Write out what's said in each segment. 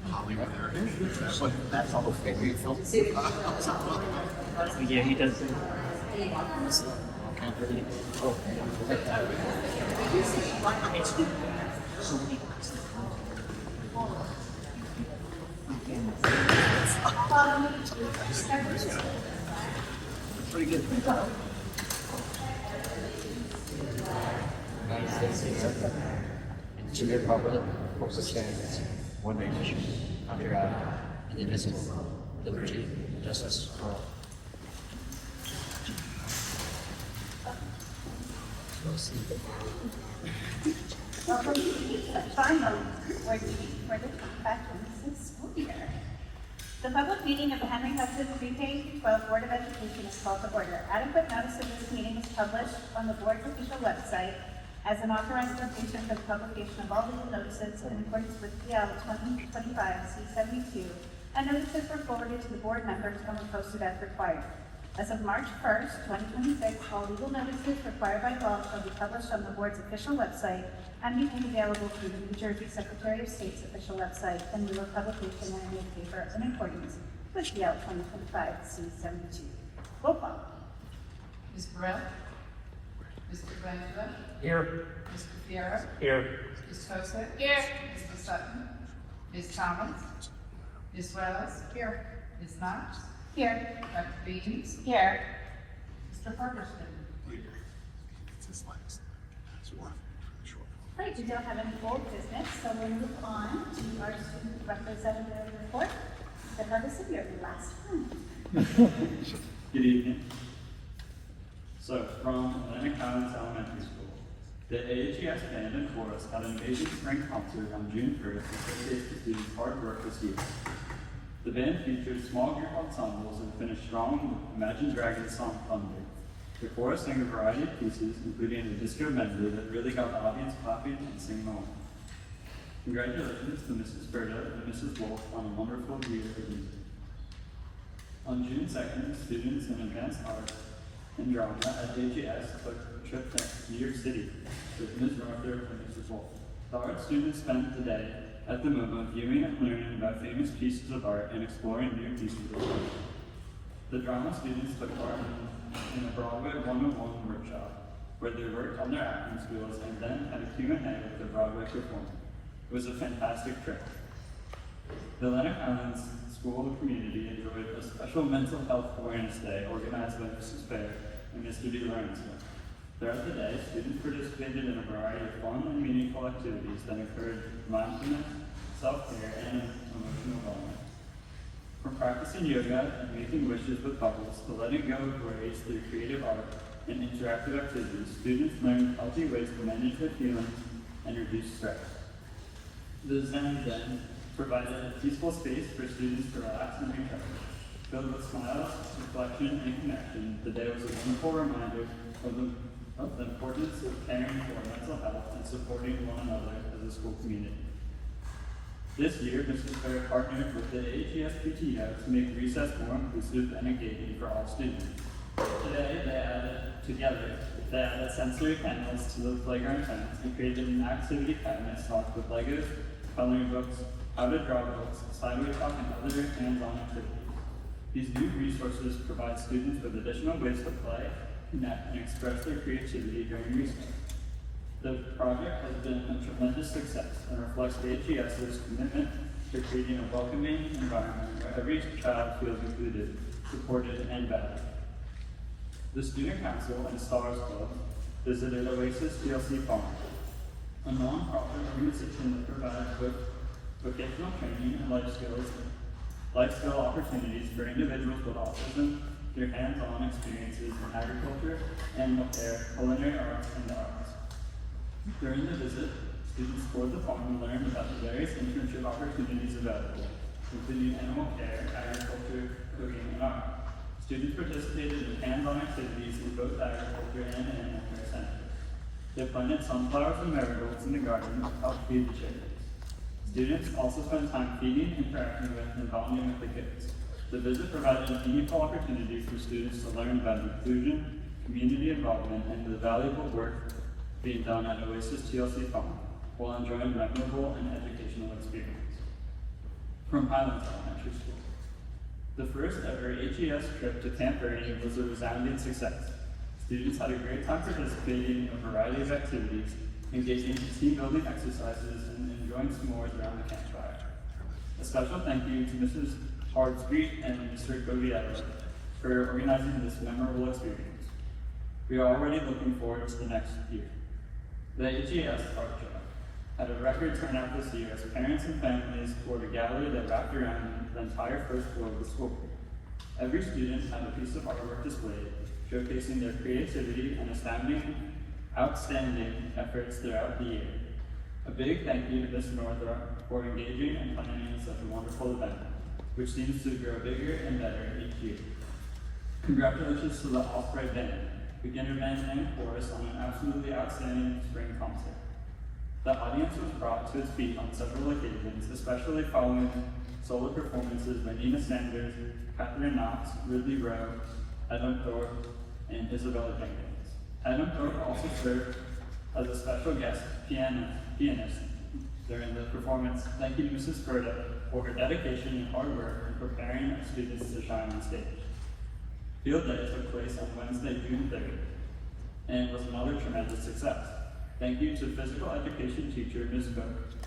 Hollywood there. So that's all the favorite films. Yeah, he does. So many Pretty good. And Jimmy Republic, stands one nation, under God, indivisible, liberty, justice for all. Welcome to the final board meeting for the 25-26 school year. The public meeting of the Henry Hudson Pre-K-12 Board of Education is called to order. Adequate notice of this meeting was published on the board's official website as an authorized location for the publication of all legal notices in accordance with PL 2025 C72, and notices were forwarded to the board members and were posted as required. As of March 1st, 2026, all legal notices required by law shall be published on the board's official website and be made available through the New Jersey Secretary of State's official website and lieu of publication in a newspaper in accordance with PL 2025 C72. Roll call. Ms. Burrell? Mr. Brandula? Here. Mr. Fiera? Here. Ms. Tosa? Here. Mr. Sutton? Ms. Thomas? Ms. Wells? Here. Ms. Knox? Here. Dr. Beams? Here. Mr. Ferguson? Great, we don't have any old business, so we'll move on to our student representative report. Mr. Hudson, you're the last one. Good evening. So, from Atlantic Highlands Elementary School, the AHES Band and Chorus had an amazing spring concert on June 1st to showcase the students' hard work this year. The band featured small group ensembles and finished strong with Imagine Dragons' song Thunder. The chorus sang a variety of pieces, including a disco medley that really got the audience clapping and singing along. Congratulations to Mrs. Berta and Mrs. Wolf on a wonderful year of music. On June 2nd, students in advanced art and drama at AGS took a trip to New York City with Ms. Ruther and Mrs. Wolf. The art students spent the day at the MoMA viewing and learning about famous pieces of art and exploring new pieces of art. The drama students took part in a Broadway 101 workshop where they worked on their acting skills and then had a Q&A with the Broadway performer. It was a fantastic trip. The Atlantic Highlands School community enjoyed a special mental health awareness day organized by Mrs. Fair and Mr. D. Lorenzo. Throughout the day, students participated in a variety of fun and meaningful activities that encouraged mindfulness, self-care, and emotional wellness. From practicing yoga and making wishes with bubbles to letting go of worries through creative art and interactive activities, students learned healthy ways to manage their feelings and reduce stress. The Zen Den provided a peaceful space for students to relax and recharge. Filled with smiles, reflection, and connection, the day was a wonderful reminder of the importance of caring for mental health and supporting one another as a school community. This year, Mrs. Fair partnered with the AHES PTO to make recess more inclusive and engaging for all students. Today, they added sensory panels to the playground fence and created an activity cabinet stocked with Legos, coloring books, how to draw books, sideway talk, and other hands-on activities. These new resources provide students with additional ways to play, connect, and express their creativity during recess. The project has been a tremendous success and reflects AHES's commitment to creating a welcoming environment where every child feels included, supported, and valued. The Student Council and Stars Club visited Oasis TLC Farm, a non-profit organization that provides both vocational training and life skill opportunities for individuals with autism through hands-on experiences in agriculture, animal care, culinary arts, and the arts. During the visit, students toured the farm and learned about the various internship opportunities available, including animal care, agriculture, cooking, and art. Students participated in hands-on activities in both agriculture and animal care centers. They planted sunflowers and marigolds in the garden to help feed the chickens. Students also spent time feeding, interacting with, and bonding with the kids. The visit provided a meaningful opportunity for students to learn about inclusion, community involvement, and the valuable work being done at Oasis TLC Farm, while enjoying memorable and educational experience. From Highlands Elementary School. The first ever HES trip to Camp Ernie was a resounding success. Students had a great time participating in a variety of activities, engaging in team building exercises, and enjoying s'mores around the campfire. A special thank you to Mrs. Hardstreet and Mr. Goviello for organizing this memorable experience. We are already looking forward to the next year. The HES Art Show had a record turnout this year as parents and families toured a gallery that wrapped around the entire first floor of the school. Every student had a piece of artwork displayed, showcasing their creativity and outstanding efforts throughout the year. A big thank you to Ms. Northrop for engaging and planning such a wonderful event, which seems to grow bigger and better each year. Congratulations to the Osprey Band, beginner band and chorus on an absolutely outstanding spring concert. The audience was brought to its feet on several occasions, especially following solo performances by Nina Sanders, Catherine Knox, Ridley Rowe, Adam Thorpe, and Isabella Jenkins. Adam Thorpe also served as a special guest pianist during the performance. Thank you to Mrs. Furta for her dedication and hard work in preparing our students to shine on stage. Field Day took place on Wednesday, June 3rd, and was another tremendous success. Thank you to physical education teacher Ms. Cook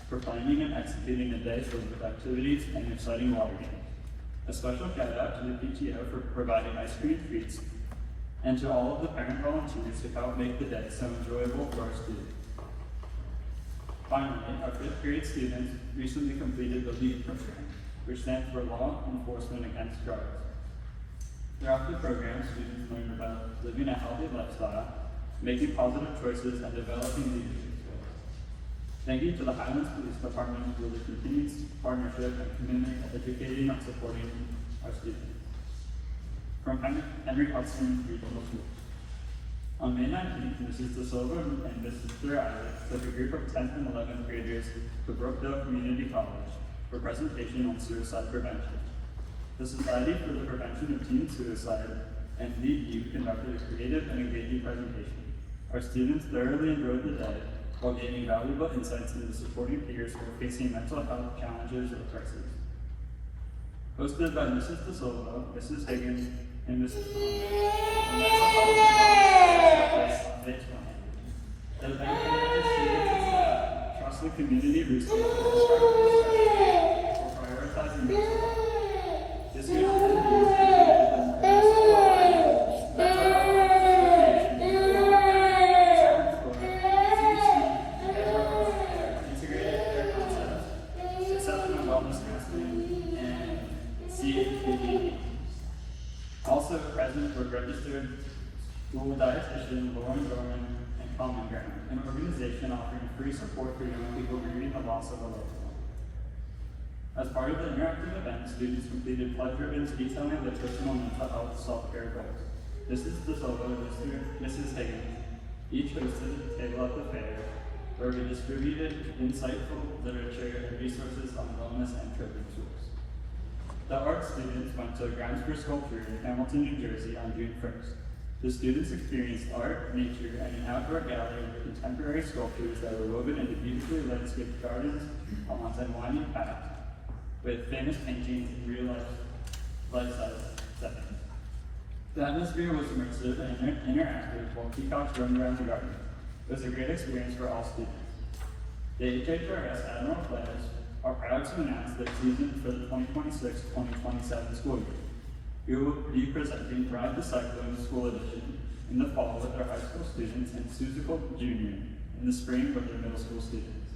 for planning and executing a day filled with activities and exciting water games. A special shout out to the PTO for providing ice cream treats, and to all of the parent volunteers who helped make the day so enjoyable for our students. Finally, our 5th grade students recently completed the LEAD program, which stands for Law Enforcement Against Drugs. Throughout the program, students learned about living a healthy lifestyle, making positive choices, and developing leadership skills. Thank you to the Highlands Police Department for the continued partnership and commitment to educating and supporting our students. From Henry Hudson Regional School. On May 19th, Mrs. De Silva and Mr. Isaac took a group of 10th and 11th graders to Brookdale Community College for a presentation on suicide prevention. The Society for the Prevention of Teen Suicide and Lead Youth conducted a creative and engaging presentation. Our students thoroughly enjoyed the day while gaining valuable insights into supporting peers who are facing mental health challenges or crises. Hosted by Mrs. De Silva, Mrs. Higgins, and Mrs. The event connected students and staff, trusted community resources, for prioritizing mental health. This year's attendees included the integrated care concepts, exceptional wellness counseling, and CHPD. Also present were registered school dietitian Lauren Dorman and Common Ground, an organization offering free support for young people grieving the loss of a loved one. As part of the interactive event, students completed pledge ribbons detailing their personal mental health self-care goals. Mrs. De Silva and Mrs. Higgins each hosted a table at the fair where we distributed insightful literature and resources on wellness and children's tools. The art students went to Grounds for Sculpture in Hamilton, New Jersey on June 1st. The students experienced art, nature, and an outdoor gallery of contemporary sculptures that were woven into beautifully landscaped gardens, lawns, and winding paths, with famous paintings in life-size settings. The atmosphere was immersive and interactive while peacocks roamed around the garden. It was a great experience for all students. The HHRS Admiral players are proud to announce their season for the 2026-2027 school year. We will be presenting Ride the Cyclone School Edition in the fall with our high school students and Susical Junior in the spring with their middle school students.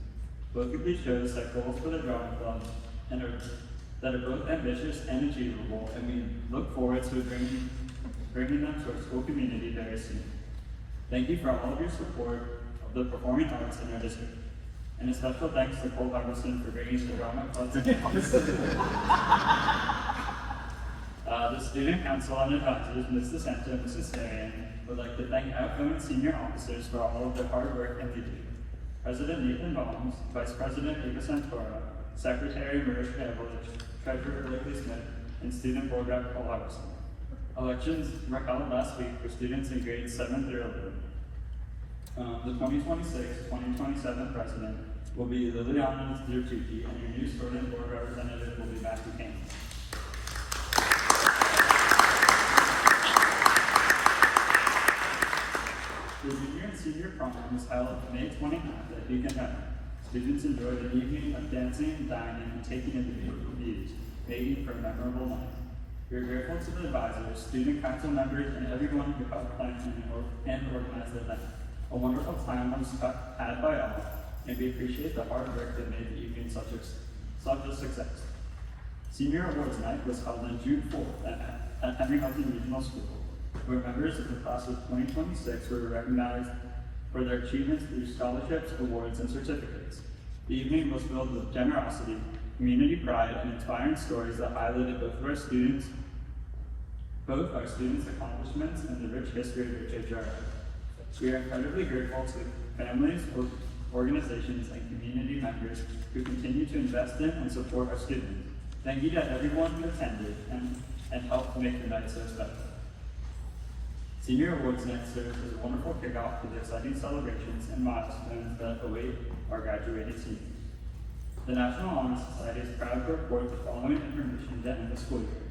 Both of these shows set goals for the drama club and that are both ambitious and achievable, and we look forward to bringing them to our school community very soon. Thank you for all of your support of the performing arts in our district. And a special thanks to Cole Harbison for bringing the drama club to the student council and advisors, Ms. DeSanto and Mrs. Sarian, would like to thank outgoing senior officers for all of their hard work and leadership. President Nathan Baums, Vice President Eva Santora, Secretary Mariska Evelich, Treasurer Blakely Smith, and Student Board Rep Cole Harbison. Elections were held last week for students in grades 7 through 11. The 2026-2027 president will be Liliana Zertucci, and your new student board representative will be Matthew Kane. The junior and senior prom was held May 29th at Beacon Hill. Students enjoyed an evening of dancing, dining, and taking in the beautiful views, making for a memorable night. We are grateful to the advisors, student council members, and everyone who helped plan and organize the event. A wonderful time was had by all, and we appreciate the hard work that made the evening such a success. Senior Awards Night was held on June 4th at Henry Hudson Regional School, where members of the class of 2026 were recognized for their achievements through scholarships, awards, and certificates. The evening was filled with generosity, community pride, and inspiring stories that highlighted both our students' accomplishments and the rich history of their HHRA. We are incredibly grateful to families, organizations, and community members who continue to invest in and support our students. Thank you to everyone who attended and helped make the night so special. Senior Awards Night serves as a wonderful kickoff to the exciting celebrations and milestones that await our graduating seniors. The National Honor Society is proud to report the following information to end the school year.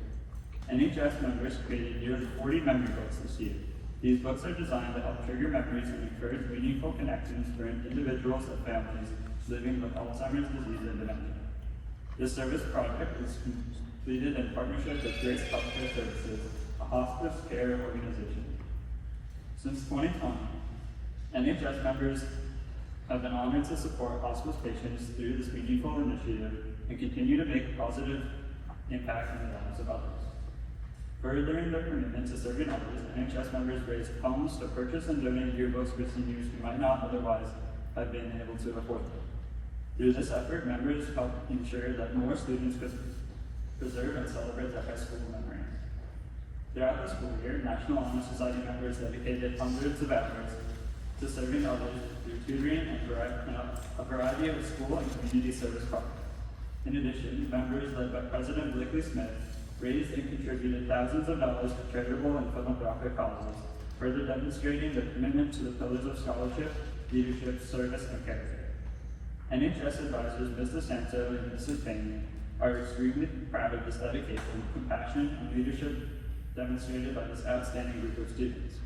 NHS members created nearly 40 memory books this year. These books are designed to help trigger memories and encourage meaningful connections for individuals and families living with Alzheimer's disease and dementia. This service project is completed in partnership with Grace Healthcare Services, a hospice care organization. Since 2020, NHS members have been honored to support hospice patients through this meaningful initiative and continue to make a positive impact in the lives of others. Furthering their commitment to serving others, NHS members raised funds to purchase and donate yearbooks for seniors who might not otherwise have been able to afford them. Through this effort, members help ensure that more students could preserve and celebrate their high school memories. Throughout the school year, National Honor Society members dedicated hundreds of hours to serving others through tutoring and a variety of school and community service projects. In addition, members led by President Blakely Smith raised and contributed thousands of dollars to charitable and philanthropic causes, further demonstrating their commitment to the pillars of scholarship, leadership, service, and character. NHS advisors Ms. DeSanto and Mrs. Payne are extremely proud of this dedication, compassion, and leadership demonstrated by this outstanding group of students.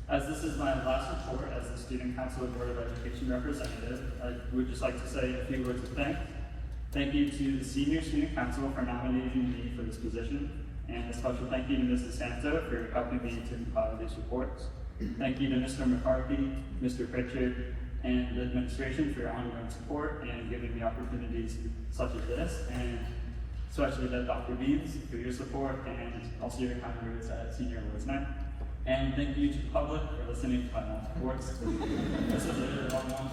As this is my last report as the Student Council Board of Education representative, I would just like to say a few words of thanks. Thank you to the Senior Student Council for nominating me for this position, and a special thank you to Ms. DeSanto for helping me to compile these reports. Thank you to Mr. McCarthy, Mr. Pritchard, and the administration for your ongoing support and giving me opportunities such as this, and especially to Dr. Beans for your support and also your kind words at Senior Awards Night. And thank you to the public for listening to my long reports. This is a really long one.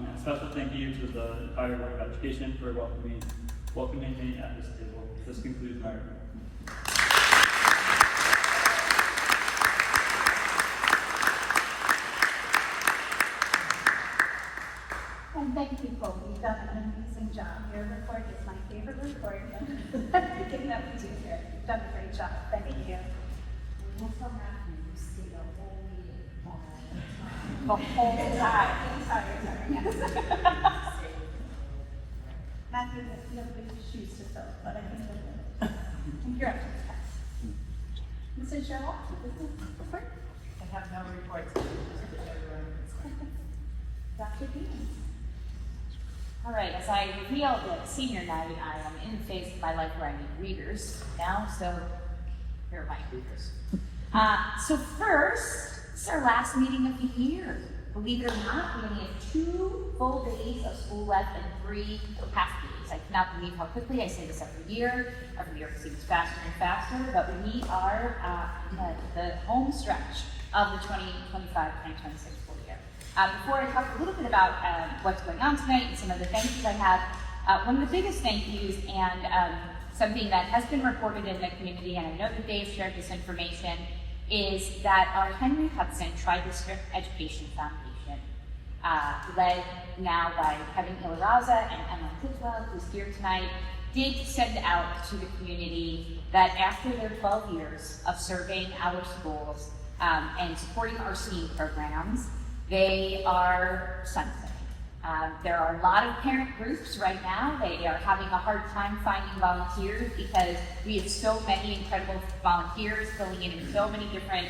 And a special thank you to the entire Board of Education for welcoming me at this table. This concludes my report. And thank you, Cole. You've done an amazing job. Your report is my favorite report. Getting up to you here. You've done a great job. Thank you. We're so happy you stayed the whole meeting. The whole time. Sorry, yes. Matthew, you have big shoes to fill, but I think you'll do it. You're up to the task. Mrs. Sherlock, this is the report. I have no reports. Dr. Beans. All right, as I revealed at senior night, I am in the phase of my life where I need readers now, so here are my readers. So first, this is our last meeting of the year. Believe it or not, we only have 2 full days of school left and 3 half days. I cannot believe how quickly I say this every year. Every year it seems faster and faster, but we are at the home stretch of the 2025-2026 school year. Before I talk a little bit about what's going on tonight and some of the thank yous I have, one of the biggest thank yous and something that has been reported in the community, and I know that Dave shared this information, is that our Henry Hudson Tri-District Education Foundation, led now by Kevin Ilaraza and Emma Tiswell, who's here tonight, did send out to the community that after their 12 years of serving our schools and supporting our STEAM programs, they are sunsetting. There are a lot of parent groups right now. They are having a hard time finding volunteers because we have so many incredible volunteers filling in so many different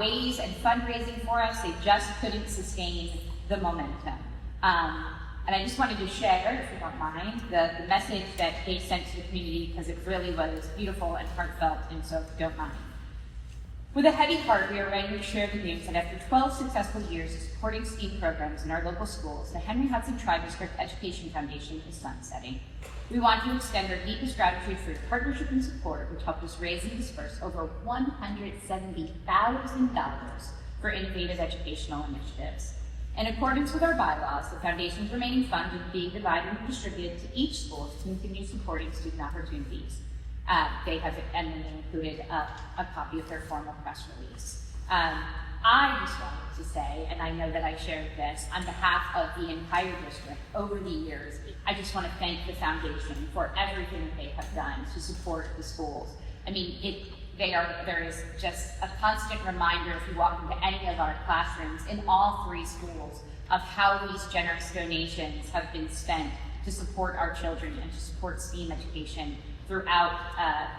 ways and fundraising for us. They just couldn't sustain the momentum. And I just wanted to share, if you don't mind, the message that they sent to the community because it really was beautiful and heartfelt, and so if you don't mind. With a heavy heart, we are ready to share the news that after 12 successful years of supporting STEAM programs in our local schools, the Henry Hudson Tri-District Education Foundation is sunsetting. We want to extend our deepest gratitude for your partnership and support, which helped us raise and disperse over $170,000 for innovative educational initiatives. In accordance with our bylaws, the Foundation's remaining funds are being divided and distributed to each school to continue supporting student opportunities. They have and then they included a copy of their formal press release. I just wanted to say, and I know that I shared this on behalf of the entire district over the years, I just want to thank the Foundation for everything that they have done to support the schools. I mean, there is just a constant reminder if you walk into any of our classrooms in all 3 schools of how these generous donations have been spent to support our children and to support STEAM education throughout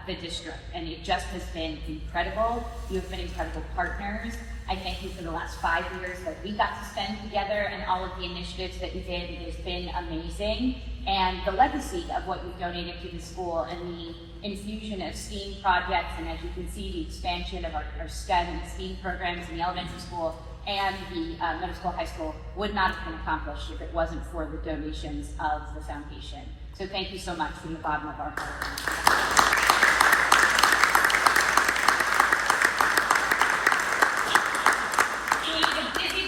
the district. And it just has been incredible. You have been incredible partners. I thank you for the last 5 years that we got to spend together and all of the initiatives that you did. It has been amazing. And the legacy of what you've donated to the school and the infusion of STEAM projects, and as you can see, the expansion of our STEM and STEAM programs in the elementary school and the middle school, high school would not have been accomplished if it wasn't for the donations of the Foundation. So thank you so much from the bottom of our heart.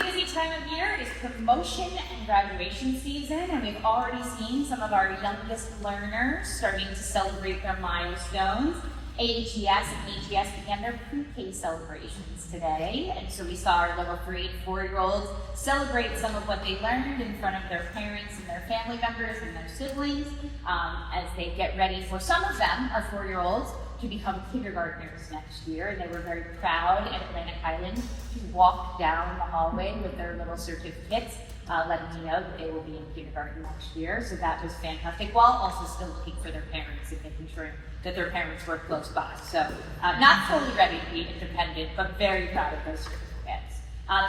Busy time of year is promotion and graduation season, and we've already seen some of our youngest learners starting to celebrate their milestones. AHES and AGS began their pre-K celebrations today, and so we saw our level 3 and 4-year-olds celebrate some of what they learned in front of their parents and their family members and their siblings as they get ready for some of them, our 4-year-olds, to become kindergartners next year, and they were very proud at Atlantic Highland to walk down the hallway with their little certificates, letting me know that they will be in kindergarten next year. So that was fantastic, while also still looking for their parents and making sure that their parents were close by. So not fully ready to be independent, but very proud of those certificates.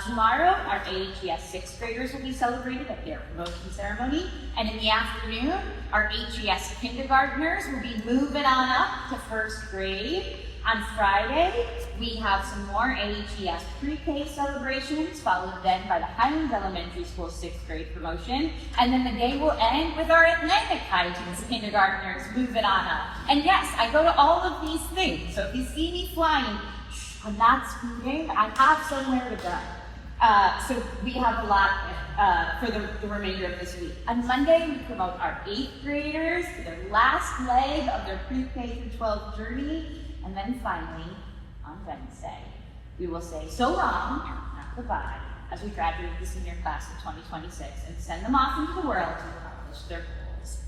Tomorrow, our AHES 6th graders will be celebrated at their promotion ceremony, and in the afternoon, our AHES kindergartners will be moving on up to 1st grade. On Friday, we have some more AHES pre-K celebrations, followed then by the Highlands Elementary School 6th grade promotion, and then the day will end with our Atlantic Highlands kindergartners moving on up. And yes, I go to all of these things, so if you see me flying, I'm not speeding, I have somewhere to go. So we have a lot for the remainder of this week. On Monday, we promote our 8th graders to their last leg of their pre-K through 12 journey. And then finally, on Wednesday, we will say so long, not goodbye, as we graduate the senior class of 2026 and send them off into the world to accomplish their goals.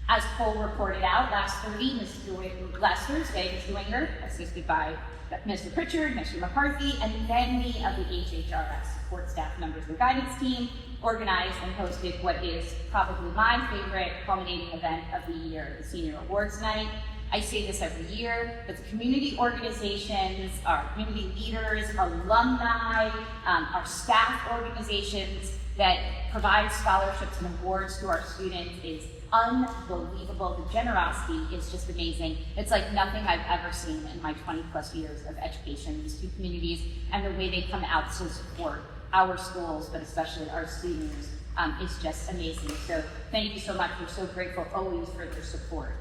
As Cole reported out last Thursday, Ms. Dwinger, assisted by Mr. Pritchard, Mr. McCarthy, and many of the HHRS support staff members and guidance team, organized and hosted what is probably my favorite culminating event of the year, the Senior Awards Night. I say this every year, but the community organizations, our community leaders, alumni, our staff organizations that provide scholarships and awards to our students is unbelievable. The generosity is just amazing. It's like nothing I've ever seen in my 20 plus years of education. These two communities and the way they come out to support our schools, but especially our students, is just amazing. So thank you so much. We're so grateful always for their support.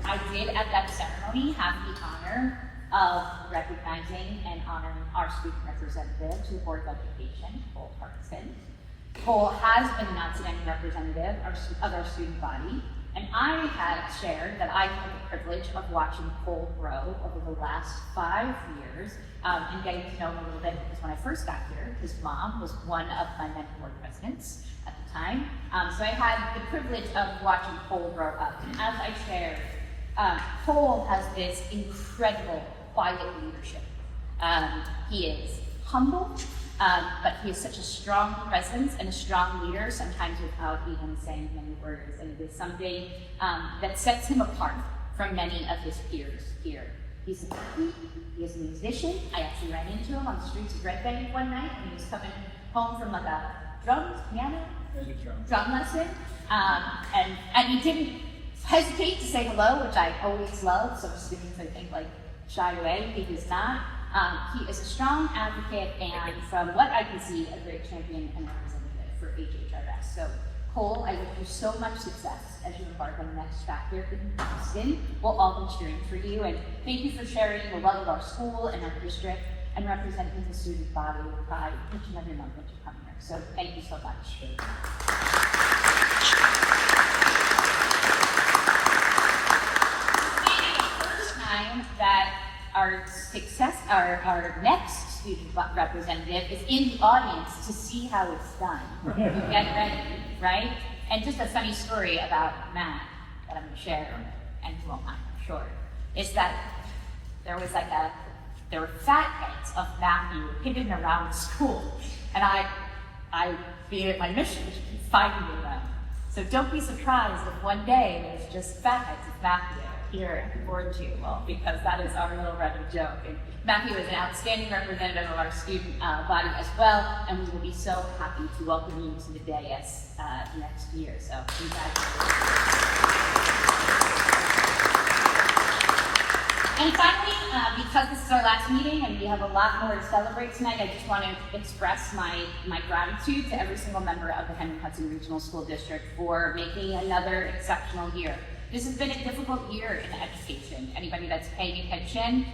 I did at that ceremony have the honor of recognizing and honoring our student representative to the Board of Education, Cole Hudson. Cole has been an outstanding representative of our student body, and I had shared that I had the privilege of watching Cole grow over the last 5 years and getting to know him a little bit because when I first got here, his mom was one of my mentor presidents at the time. So I had the privilege of watching Cole grow up. And as I shared, Cole has this incredible quiet leadership. He is humble, but he is such a strong presence and a strong leader, sometimes without even saying many words. And it is something that sets him apart from many of his peers here. He's an athlete, he is a musician. I actually ran into him on the streets of Red Bank one night when he was coming home from like a piano drum lesson. And he didn't hesitate to say hello, which I always love. Some students, I think, like shy away. He does not. He is a strong advocate and, from what I can see, a great champion and representative for HHRS. So, Cole, I wish you so much success as you embark on the next chapter in Hudson. We'll all be cheering for you, and thank you for sharing the love of our school and our district and representing the student body with pride each and every month that you come here. So, thank you so much. This may be the first time that our next student representative is in the audience to see how it's done. You get ready, right? And just a funny story about Matt that I'm going to share, and he won't mind, I'm sure, is that there were fat heads of Matthew hidden around the school, and I being it my mission, to keep finding them. So don't be surprised if one day there's just fat heads of Matthew here at Board 2, well, because that is our little running joke. And Matthew is an outstanding representative of our student body as well, and we will be so happy to welcome you to the dais next year. So congratulations. And finally, because this is our last meeting and we have a lot more to celebrate tonight, I just want to express my gratitude to every single member of the Henry Hudson Regional School District for making another exceptional year. This has been a difficult year in education. Anybody that's paying attention,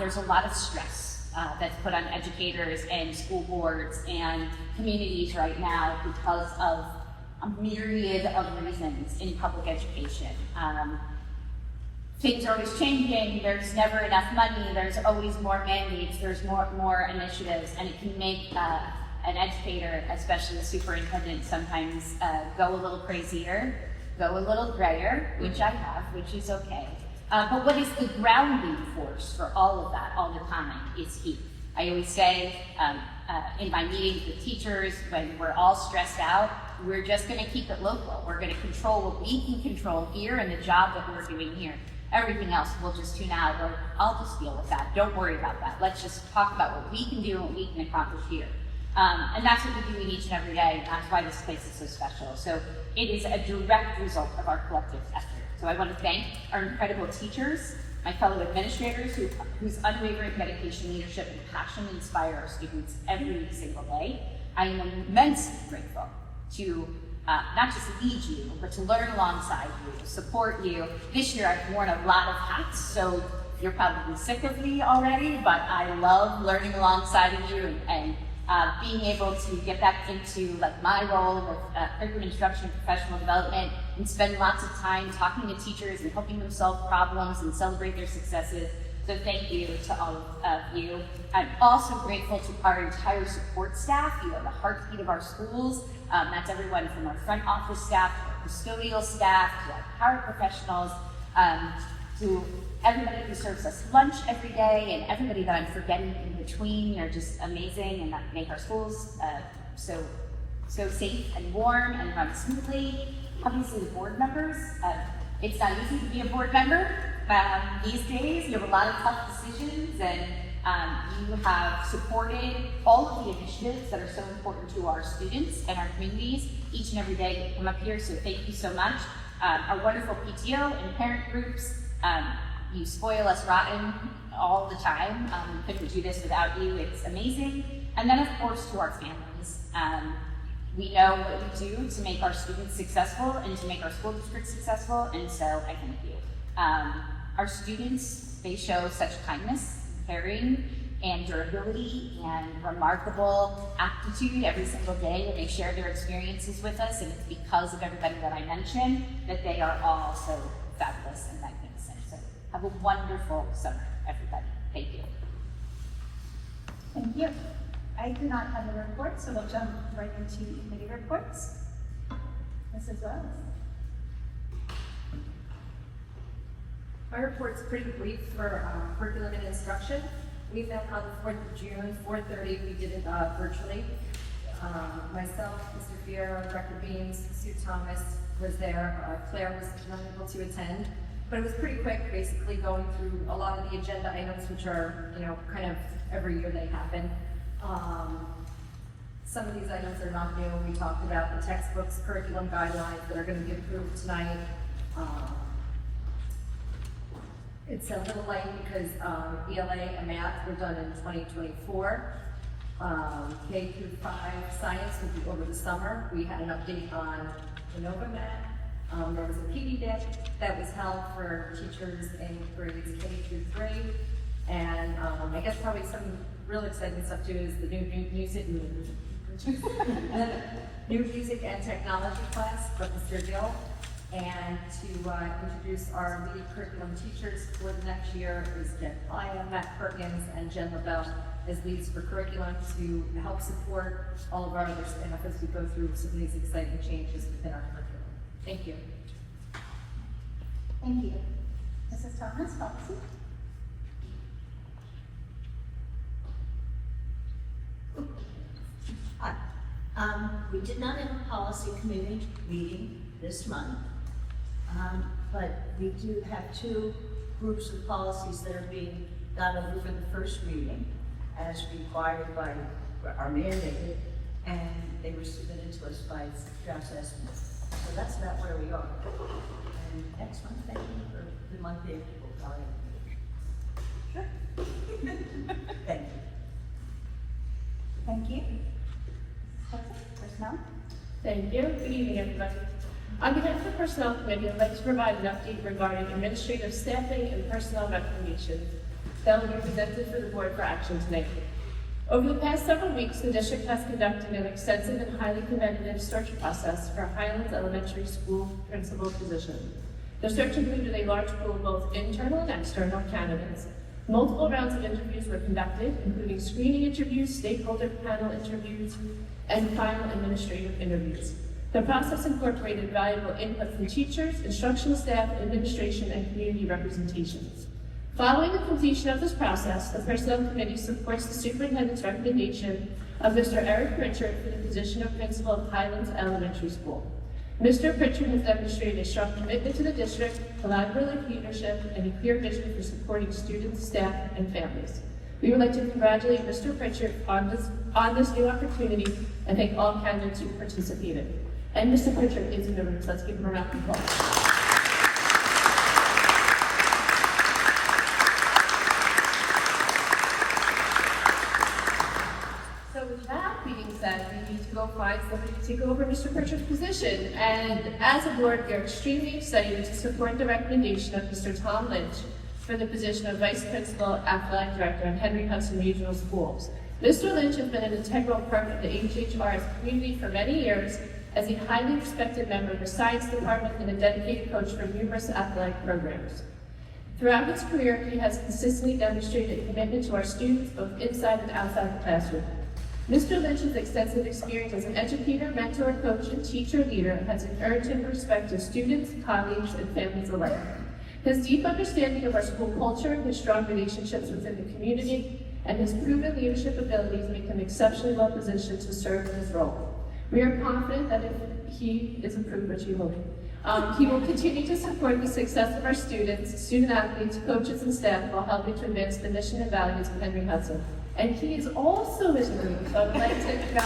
there's a lot of stress that's put on educators and school boards and communities right now because of a myriad of reasons in public education. Things are always changing, there's never enough money, there's always more mandates, there's more initiatives, and it can make an educator, especially a superintendent, sometimes go a little crazier, go a little grayer, which I have, which is okay. But what is the grounding force for all of that all the time is he. I always say in my meetings with teachers, when we're all stressed out, we're just gonna keep it local. We're gonna control what we can control here and the job that we're doing here. Everything else we'll just tune out, or I'll just deal with that. Don't worry about that. Let's just talk about what we can do and what we can accomplish here. And that's what we're doing each and every day, and that's why this place is so special. So it is a direct result of our collective effort. So I want to thank our incredible teachers, my fellow administrators whose unwavering dedication, leadership, and passion inspire our students every single day. I am immensely grateful to not just lead you, but to learn alongside you, support you. This year I've worn a lot of hats, so you're probably sick of me already, but I love learning alongside of you and being able to get back into like my role with curriculum instruction and professional development and spend lots of time talking to teachers and helping them solve problems and celebrate their successes. So thank you to all of you. I'm also grateful to our entire support staff. You are the heartbeat of our schools. That's everyone from our front office staff, to our custodial staff, to our paraprofessionals, to everybody who serves us lunch every day, and everybody that I'm forgetting in between. You're just amazing, and that make our schools so safe and warm and run smoothly. Obviously, the board members. It's not easy to be a board member these days. You have a lot of tough decisions, and you have supported all of the initiatives that are so important to our students and our communities each and every day that come up here. So thank you so much. Our wonderful PTO and parent groups. You spoil us rotten all the time. We couldn't do this without you. It's amazing. And then, of course, to our families. We know what you do to make our students successful and to make our school district successful, and so I thank you. Our students, they show such kindness, caring, and durability, and remarkable aptitude every single day when they share their experiences with us, and it's because of everybody that I mentioned that they are all so fabulous and magnificent. So have a wonderful summer, everybody. Thank you. Thank you. I do not have a report, so we'll jump right into committee reports. Mrs. Wells. My report's pretty brief for curriculum and instruction. We met on the 4th of June, 4:30. We did it virtually. Myself, Mr. Fierro, Director Beams, Sue Thomas was there. Claire was unable to attend, but it was pretty quick, basically going through a lot of the agenda items, which are, kind of every year they happen. Some of these items are not new. We talked about the textbooks, curriculum guidelines that are going to be approved tonight. It's a little late because ELA and math were done in 2024. K through 5 science will be over the summer. We had an update on Genova math. There was a PD day that was held for teachers in grades K through 3. And I guess probably some real exciting stuff too is the new music and technology class from Mr. Gill. And to introduce our lead curriculum teachers for the next year is Jen Playa, Matt Perkins, and Jen LaBelle as leads for curriculum to help support all of our other staff as we go through some of these exciting changes within our curriculum. Thank you. Thank you. Mrs. Thomas, policy? Hi. We did not have a policy committee meeting this month, but we do have 2 groups of policies that are being gone over for the first reading as required by our mandate, and they were submitted to us by Josh Esmond. So that's about where we are. And next month, thank you for the month after we'll go in. Sure. Thank you. Thank you. Personnel? Thank you. Good evening, everybody. On behalf of the Personnel Committee, I'd like to provide an update regarding administrative staffing and personnel recommendations that will be presented for the board for action tonight. Over the past several weeks, the district has conducted an extensive and highly competitive search process for Highlands Elementary School principal position. The search included a large pool of both internal and external candidates. Multiple rounds of interviews were conducted, including screening interviews, stakeholder panel interviews, and final administrative interviews. The process incorporated valuable input from teachers, instructional staff, administration, and community representations. Following the completion of this process, the Personnel Committee supports the Superintendent's recommendation of Mr. Eric Pritchard for the position of Principal of Highlands Elementary School. Mr. Pritchard has demonstrated a strong commitment to the district, collaborative leadership, and a clear vision for supporting students, staff, and families. We would like to congratulate Mr. Pritchard on this new opportunity and thank all candidates who participated. And Mr. Pritchard is in the room, so let's give him a round of applause. So with that being said, we need to go find somebody to take over Mr. Pritchard's position. And as a board, we are extremely excited to support the recommendation of Mr. Tom Lynch for the position of Vice Principal Athletic Director in Henry Hudson Regional Schools. Mr. Lynch has been an integral part of the HHR's community for many years as a highly respected member of the science department and a dedicated coach for numerous athletic programs. Throughout his career, he has consistently demonstrated a commitment to our students, both inside and outside the classroom. Mr. Lynch's extensive experience as an educator, mentor, coach, and teacher leader has earned him respect of students, colleagues, and families alike. His deep understanding of our school culture, his strong relationships within the community, and his proven leadership abilities make him exceptionally well positioned to serve in his role. We are confident that if he is approved, which he will be, he will continue to support the success of our students, student athletes, coaches, and staff while helping to advance the mission and values of Henry Hudson. And he is also in the room, so I would like to congratulate him.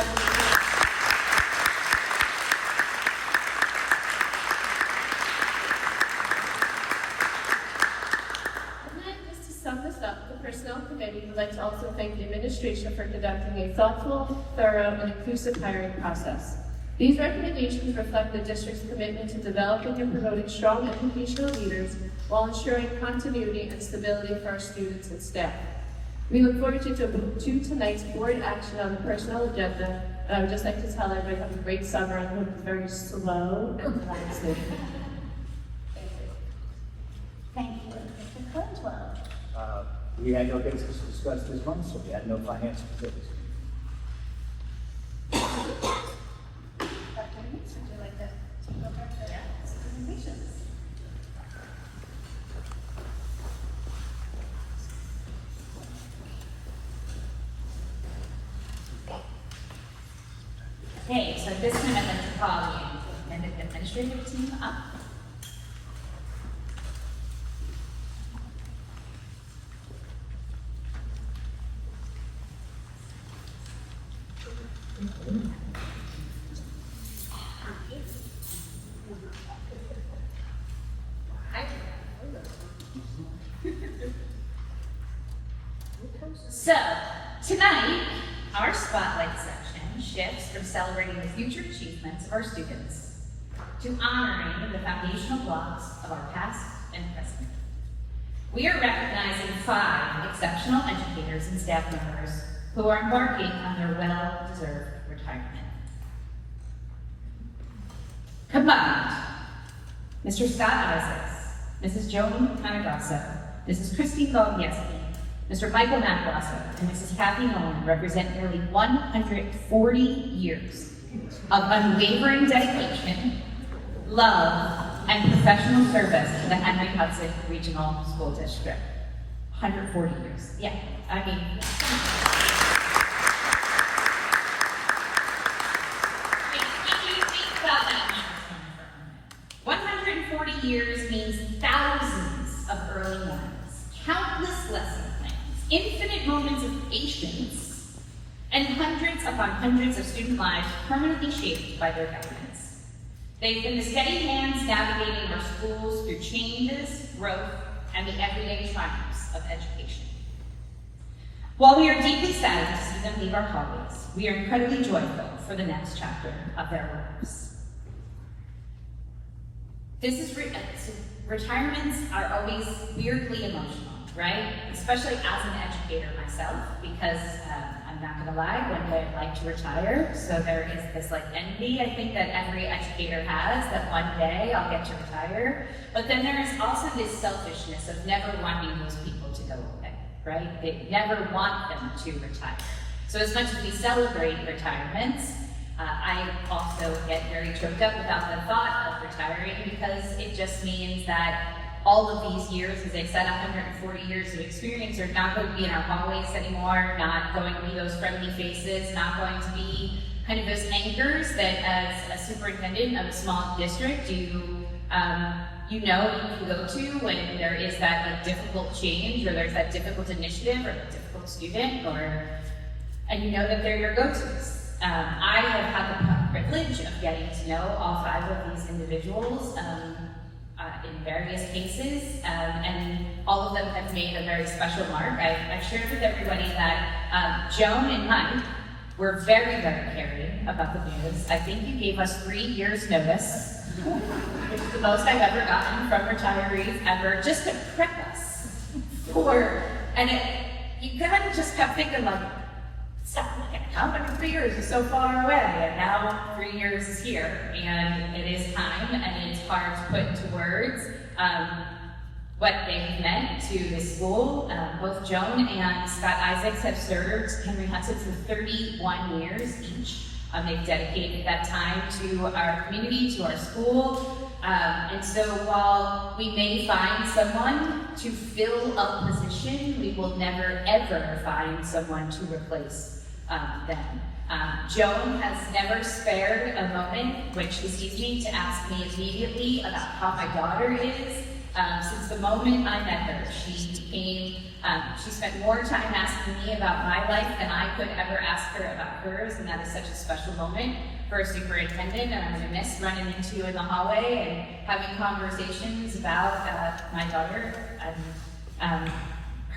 And then, just to sum this up, the Personnel Committee would like to also thank the administration for conducting a thoughtful, thorough, and inclusive hiring process. These recommendations reflect the district's commitment to developing and promoting strong educational leaders while ensuring continuity and stability for our students and staff. We look forward to tonight's board action on the personnel agenda, and I would just like to tell everybody have a great summer. I hope it's very slow and relaxing. Thank you. Mr. Cogswell? We had no business to discuss this month, so we had no financial business. Dr. Meeks, would you like to take over the presentations? Okay, so at this time I'd like to call the administrative team up. So, tonight, our spotlight section shifts from celebrating the future achievements of our students to honoring the foundational blocks of our past and present. We are recognizing 5 exceptional educators and staff members who are embarking on their well-deserved retirement. Combined, Mr. Scott Isaacs, Mrs. Joan Canagrasso, Mrs. Christine Golniewski, Mr. Michael Maclasso, and Mrs. Kathy Nolan represent nearly 140 years of unwavering dedication, love, and professional service to the Henry Hudson Regional School District. 140 years. Yeah, I mean, think about that. 140 years means thousands of early mornings, countless lesson plans, infinite moments of patience, and hundreds upon hundreds of student lives permanently shaped by their guidance. They've been the steady hands navigating our schools through changes, growth, and the everyday triumphs of education. While we are deeply saddened to see them leave our hallways, we are incredibly joyful for the next chapter of their lives. Retirements are always weirdly emotional, right? Especially as an educator myself, because I'm not gonna lie, one day I'd like to retire. So there is this like envy, I think, that every educator has, that one day I'll get to retire. But then there is also this selfishness of never wanting those people to go away, right? They never want them to retire. So as much as we celebrate retirements, I also get very choked up about the thought of retiring, because it just means that all of these years, as I said, 140 years of experience are not going to be in our hallways anymore, not going to be those friendly faces, not going to be kind of those anchors that as a superintendent of a small district, you can go to when there is that like difficult change, or there's that difficult initiative, or a difficult student, and you know that they're your go-tos. I have had the privilege of getting to know all 5 of these individuals in various cases, and all of them have made a very special mark. I've shared with everybody that Joan and Mike were very, very caring about the news. I think you gave us 3 years notice, which is the most I've ever gotten from retirees ever, just to prep us for, you kind of just kept thinking like, stop looking, how many 3 years is so far away? And now 3 years is here, and it is time, and it's hard to put into words what they've meant to this school. Both Joan and Scott Isaacs have served Henry Hudson for 31 years each. They've dedicated that time to our community, to our school. And so while we may find someone to fill a position, we will never ever find someone to replace them. Joan has never spared a moment when she sees me to ask me immediately about how my daughter is. Since the moment I met her, she spent more time asking me about my life than I could ever ask her about hers, and that is such a special moment for a superintendent, and I'm going to miss running into you in the hallway and having conversations about my daughter and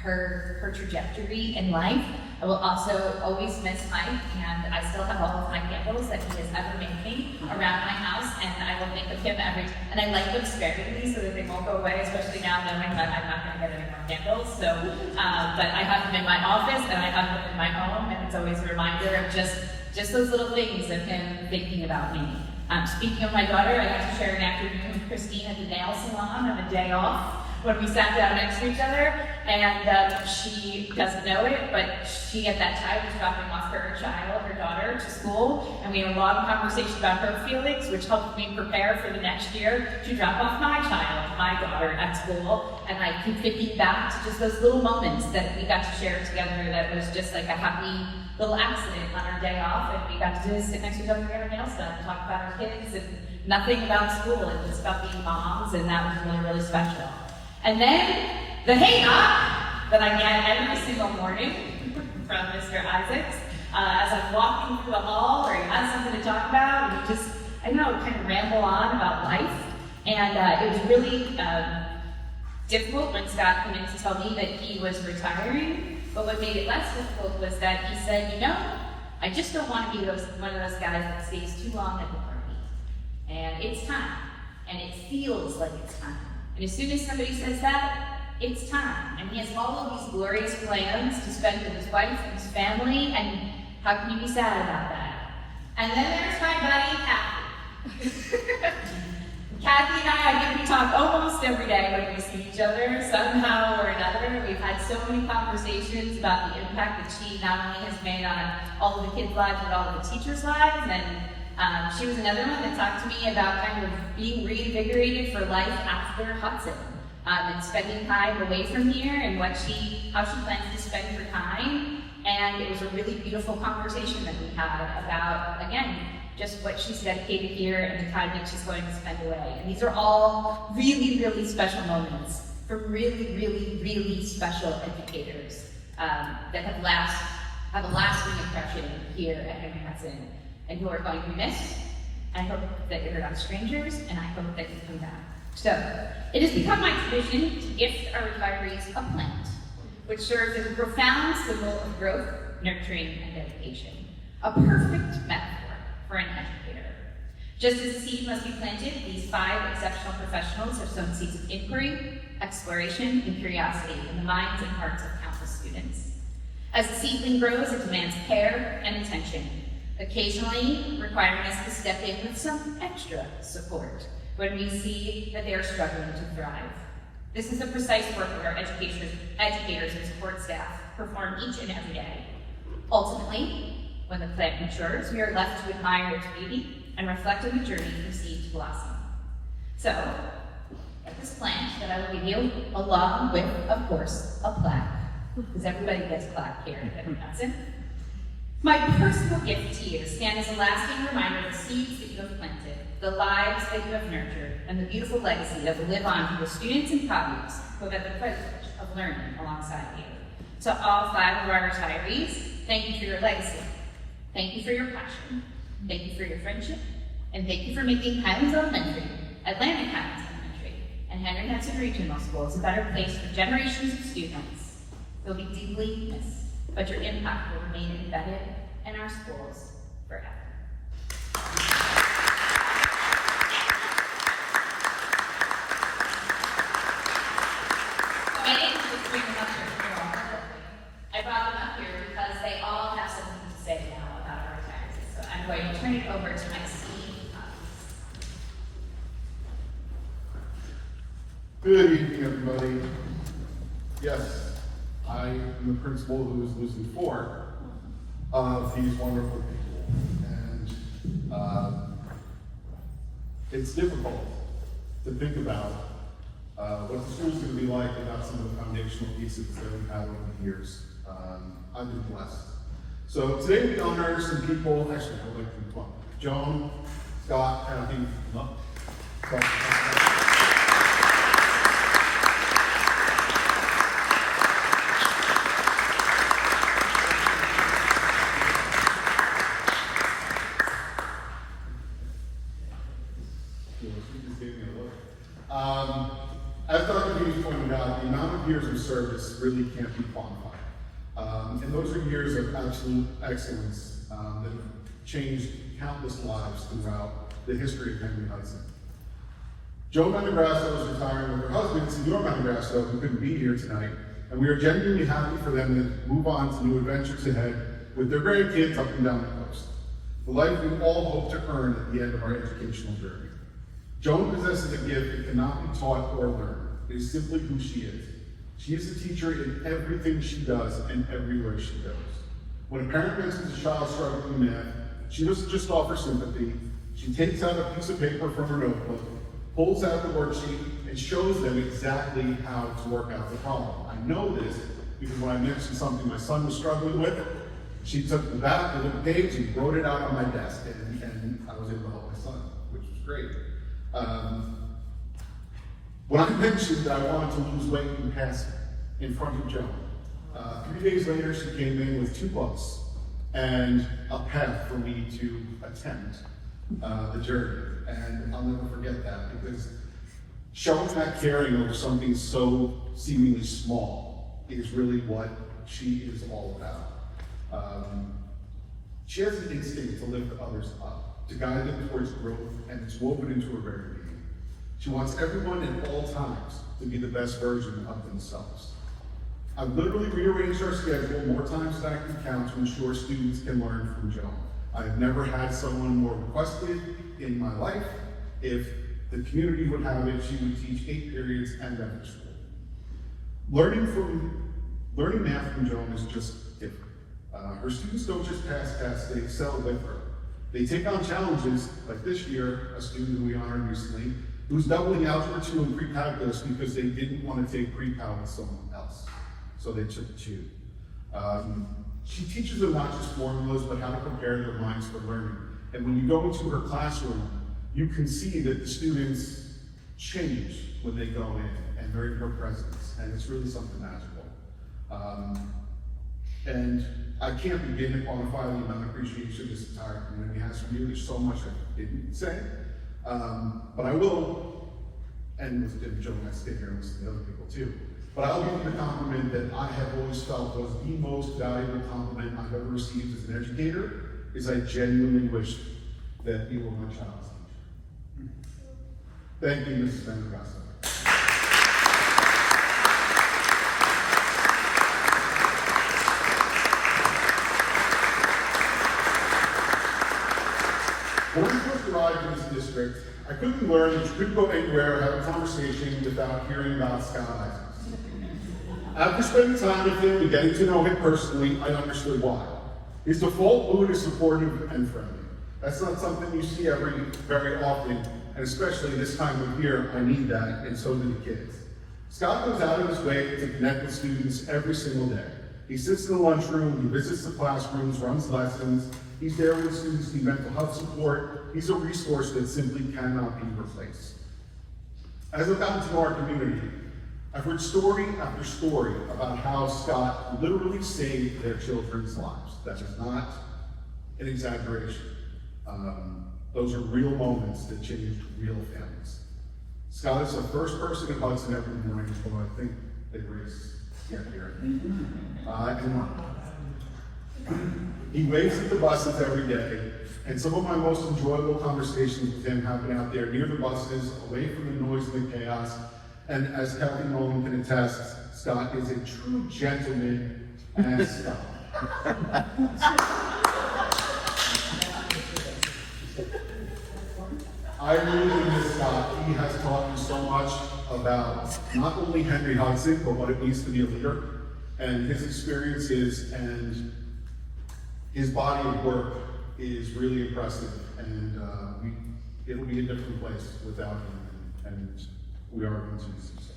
her trajectory in life. I will also always miss Mike, and I still have all of my candles that he has ever made me around my house, and I will think of him and I light them sparingly so that they won't go away, especially now knowing that I'm not going to get any more candles. So, but I have them in my office, and I have them in my home, and it's always a reminder of just those little things of him thinking about me. Speaking of my daughter, I got to share an afternoon with Christine at the nail salon on a day off when we sat down next to each other, and she doesn't know it, but she at that time was dropping off her daughter, to school, and we had a long conversation about her feelings, which helped me prepare for the next year to drop off my daughter at school. And I keep thinking back to just those little moments that we got to share together that was just like a happy little accident on our day off, and we got to just sit next to each other and get our nails done and talk about our kids and nothing about school and just about being moms, and that was really, really special. And then the hey knock that I get every single morning from Mr. Isaacs as I'm walking through the hall, or he has something to talk about, and we just, I don't know, kind of ramble on about life. And it was really difficult when Scott came in to tell me that he was retiring, but what made it less difficult was that he said, you know, I just don't want to be one of those guys that stays too long at the party. And it's time, and it feels like it's time. And as soon as somebody says that, it's time. And he has all of these glorious plans to spend with his wife and his family, and how can you be sad about that? And then there's my buddy, Kathy. Kathy and I think we talk almost every day when we see each other, somehow or another. We've had so many conversations about the impact that she not only has made on all of the kids' lives, but all of the teachers' lives. And she was another one that talked to me about kind of being reinvigorated for life after Hudson, and spending time away from here and how she plans to spend her time. And it was a really beautiful conversation that we had about, again, just what she's dedicated here and the time that she's going to spend away. And these are all really, really special moments from really, really, really special educators that have a lasting impression here at Henry Hudson, and who are going to be missed. I hope that you're not strangers, and I hope that you come back. So, it has become my tradition to gift our retirees a plant, which serves as a profound symbol of growth, nurturing, and dedication. A perfect metaphor for an educator. Just as a seed must be planted, these 5 exceptional professionals have sown seeds of inquiry, exploration, and curiosity in the minds and hearts of countless students. As the seedling grows, it demands care and attention, occasionally requiring us to step in with some extra support when we see that they are struggling to thrive. This is the precise work that our educators and support staff perform each and every day. Ultimately, when the plant matures, we are left to admire its beauty and reflect on the journey from seed to blossom. So, get this plant that I will give you, along with, of course, a plaque, because everybody gets a plaque here at Hudson. My personal gift to you stand as a lasting reminder of the seeds that you have planted, the lives that you have nurtured, and the beautiful legacy that will live on for the students and colleagues who have had the privilege of learning alongside you. To all 5 of our retirees, thank you for your legacy. Thank you for your passion. Thank you for your friendship. And thank you for making Highlands Elementary, Atlantic Highlands Elementary, and Henry Hudson Regional Schools a better place for generations of students. You'll be deeply missed, but your impact will remain embedded in our schools forever. So I didn't just bring them up here for all the work. I brought them up here because they all have something to say now about our retirees. So I'm going to turn it over to my esteemed colleagues. Good evening, everybody. Yes, I am the principal who is losing 4 of these wonderful people. And it's difficult to think about what the school's going to be like without some of the foundational pieces that we've had over the years. I've been blessed. So today we honor some people. Actually, I'd like to come up. Joan, Scott, Kathy, come up. As Dr. Hughes pointed out, the amount of years of service really can't be quantified. And those are years of absolute excellence that have changed countless lives throughout the history of Henry Hudson. Joe Mendegrasso is retiring with her husband, Senor Mendegrasso, who couldn't be here tonight, and we are genuinely happy for them to move on to new adventures ahead with their grandkids up and down the coast. The life we all hope to earn at the end of our educational journey. Joan possesses a gift that cannot be taught or learned. It is simply who she is. She is a teacher in everything she does and everywhere she goes. When a parent mentions a child struggling in math, she doesn't just offer sympathy. She takes out a piece of paper from her notebook, pulls out the worksheet, and shows them exactly how to work out the problem. I know this because when I mentioned something my son was struggling with, She took the little page and wrote it out on my desk, and I was able to help my son, which was great. When I mentioned that I wanted to lose weight in passing in front of Joan, 3 days later she came in with 2 books and a path for me to attempt the journey. And I'll never forget that, because showing that caring over something so seemingly small is really what she is all about. She has an instinct to lift others up, to guide them towards growth, and it's woven into her very being. She wants everyone at all times to be the best version of themselves. I've literally rearranged our schedule more times than I can count to ensure students can learn from Joan. I've never had someone more requested in my life. If the community would have it, she would teach 8 periods and after school. Learning math from Joan is just different. Her students don't just pass tests, they excel with her. They take on challenges, like this year, a student who we honored recently, who's doubling Algebra 2 and pre-calculus because they didn't want to take pre-cal with someone else. So they took 2. She teaches them not just formulas, but how to prepare their minds for learning. And when you go into her classroom, you can see that the students change when they go in, and they're in her presence, and it's really something magical. And I can't begin to quantify the amount of appreciation this entire community has for you. There's so much I didn't say, but I will, and Joe and I stay here and listen to other people too, but I'll give you the compliment that I have always felt was the most valuable compliment I've ever received as an educator, is I genuinely wished that you were my child's teacher. Thank you, Mrs. Pendergast. When I first arrived in this district, I couldn't learn that you couldn't go anywhere or have a conversation without hearing about Scott Isaacs. After spending time with him and getting to know him personally, I understood why. His default mood is supportive and friendly. That's not something you see very often, and especially this time of year, I need that, and so do the kids. Scott goes out of his way to connect with students every single day. He sits in the lunchroom, he visits the classrooms, runs lessons, he's there with students need mental health support. He's a resource that simply cannot be replaced. As I've gotten to know our community, I've heard story after story about how Scott literally saved their children's lives. That is not an exaggeration. Those are real moments that changed real families. Scott is the first person in Hudson every morning, although I think they race here. He waves at the buses every day, and some of my most enjoyable conversations with him happen out there near the buses, away from the noise and the chaos. And as Kathy Nolan can attest, Scott is a true gentleman and Scott. I really miss Scott. He has taught me so much about not only Henry Hudson, but what it means to be a leader, and his experiences and his body of work is really impressive, and it'll be a different place without him, and we are going to do some stuff.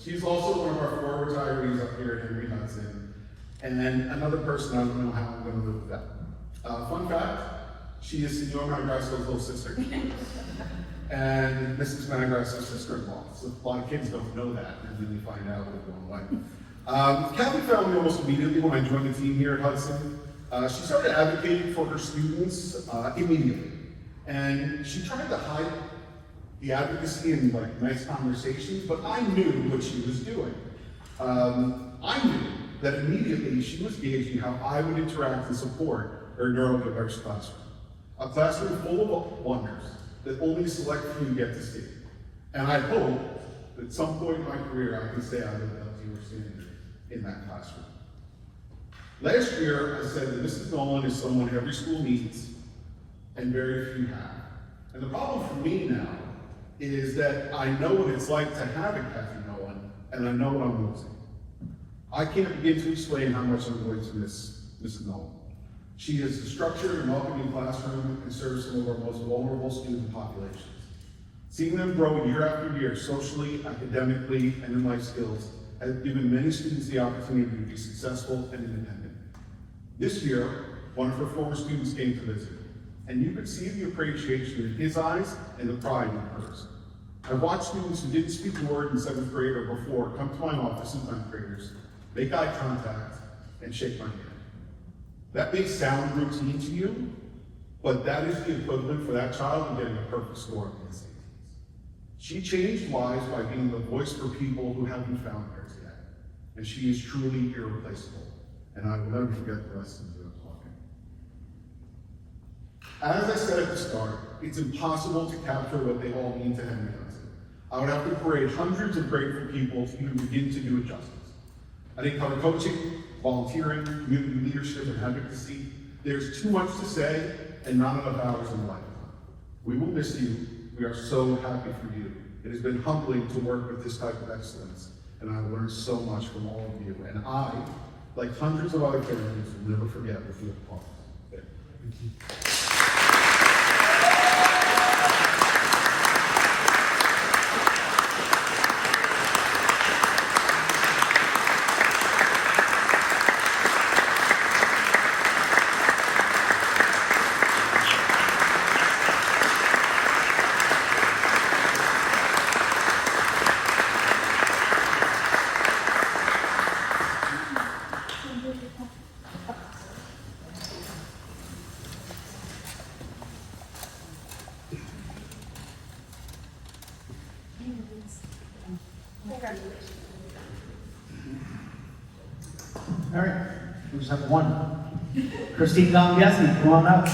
She's also one of our 4 retirees up here at Henry Hudson, and then another person I don't know how I'm going to live with that. Fun fact, she is Senor Managrasso's little sister, and Mrs. Managrasso's sister-in-law. So a lot of kids don't know that, and then you find out what they're going like. Kathy found me almost immediately when I joined the team here at Hudson. She started advocating for her students immediately, and she tried to hide the advocacy in like nice conversations, but I knew what she was doing. I knew that immediately she was gauging how I would interact and support her neurodiverse classroom. A classroom full of wonders that only a select few get to see. And I hope that at some point in my career I can say I lived up to your standard in that classroom. Last year I said that Mrs. Nolan is someone every school needs and very few have. And the problem for me now is that I know what it's like to have a Kathy Nolan, and I know what I'm losing. I can't begin to explain how much I'm going to miss Mrs. Nolan. She is a structured and welcoming classroom and serves some of our most vulnerable student populations. Seeing them grow year after year, socially, academically, and in life skills, has given many students the opportunity to be successful and independent. This year, one of her former students came to visit, and you could see the appreciation in his eyes and the pride in hers. I've watched students who didn't speak a word in 7th grade or before come to my office as 9th graders, make eye contact, and shake my hand. That may sound routine to you, but that is the equivalent for that child of getting a perfect score on the SATs. She changed lives by being the voice for people who haven't found theirs yet, and she is truly irreplaceable, and I will never forget the lessons that I'm talking. As I said at the start, it's impossible to capture what they all mean to Henry Hudson. I would have to parade hundreds of grateful people to even begin to do it justice. I think cover coaching, volunteering, community leadership, and advocacy, there's too much to say and not enough hours in a lifetime. We will miss you. We are so happy for you. It has been humbling to work with this type of excellence, and I've learned so much from all of you. And I, like hundreds of other families, will never forget what you have taught us. Thank you. All right, we just have one. Christine Gombiasky, come on up.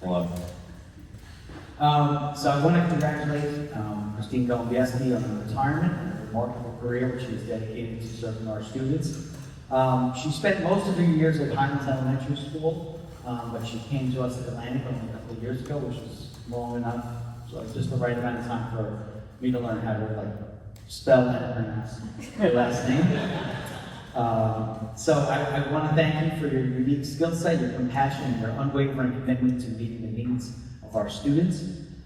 Hello. So I want to congratulate Christine Gombiasky on her retirement and her remarkable career, which she has dedicated to serving our students. She spent most of her years at Highlands Elementary School, but she came to us at Atlantic only a couple of years ago, which was long enough, so it's just the right amount of time for me to learn how to spell and pronounce her last name. So I want to thank you for your unique skill set, your compassion, and your unwavering commitment to meeting the needs of our students,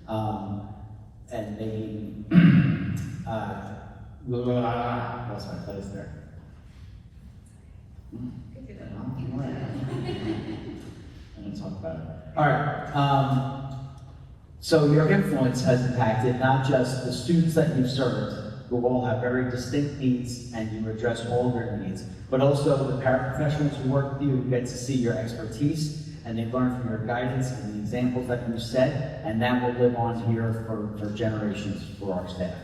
and making, lost my place there. I'm gonna talk about it. All right. So your influence has impacted not just the students that you've served, who all have very distinct needs, and you address all of their needs, but also the paraprofessionals who work with you, who get to see your expertise, and they learn from your guidance and the examples that you set, and that will live on here for generations for our staff.